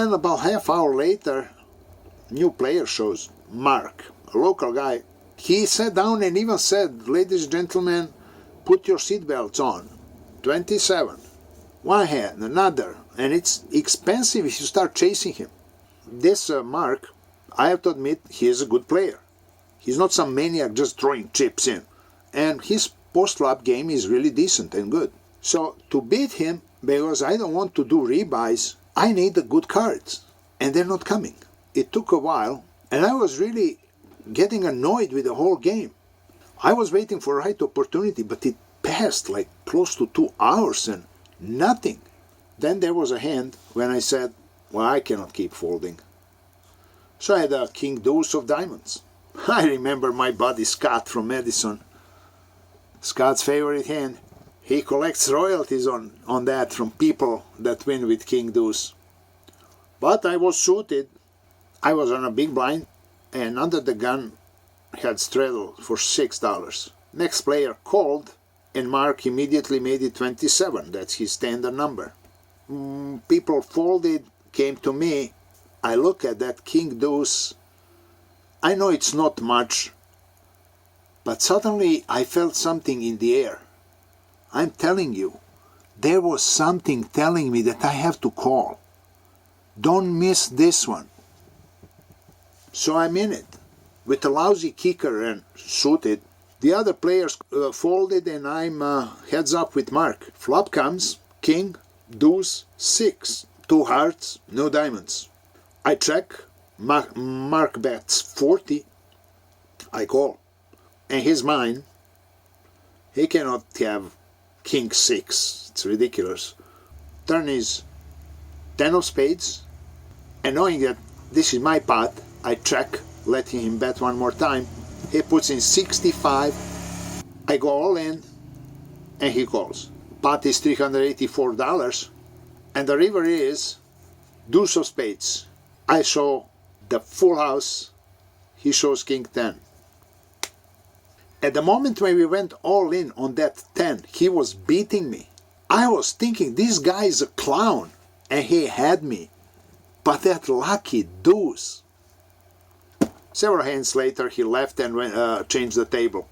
Then about half hour later, new player shows, Mark, a local guy. He sat down and even said, ladies and gentlemen, put your seatbelts on. 27. One hand, another. And it's expensive if you start chasing him. This Mark, I have to admit, he is a good player. He's not some maniac just throwing chips in. And his post-flop game is really decent and good. So to beat him, because I don't want to do rebuys, I need the good cards. And they're not coming. It took a while, and I was really getting annoyed with the whole game. I was waiting for the right opportunity, but it passed like close to 2 hours and nothing. Then there was a hand when I said, well, I cannot keep folding. So I had a king deuce of diamonds. I remember my buddy Scott from Madison. Scott's favorite hand. He collects royalties on that from people that win with king deuce. But I was suited. I was on a big blind, and under the gun had straddle for $6. Next player called, and Mark immediately made it 27. That's his standard number. People folded, came to me. I look at that king deuce. I know it's not much, but suddenly I felt something in the air. I'm telling you, there was something telling me that I have to call. Don't miss this one. So I'm in it. With a lousy kicker and suited, the other players folded, and I'm heads up with Mark. Flop comes, king, deuce, 6. 2 hearts, no diamonds. I check, Mark bets 40. I call. And he's mine. He cannot have king 6. It's ridiculous. Turn is 10 of spades. And knowing that this is my pot, I check, letting him bet one more time. He puts in 65. I go all in, and he calls. Pot is $384, and the river is deuce of spades. I show the full house. He shows king 10. At the moment when we went all in on that 10, he was beating me. I was thinking, this guy is a clown, and he had me. But that lucky deuce. Several hands later, he left and changed the table.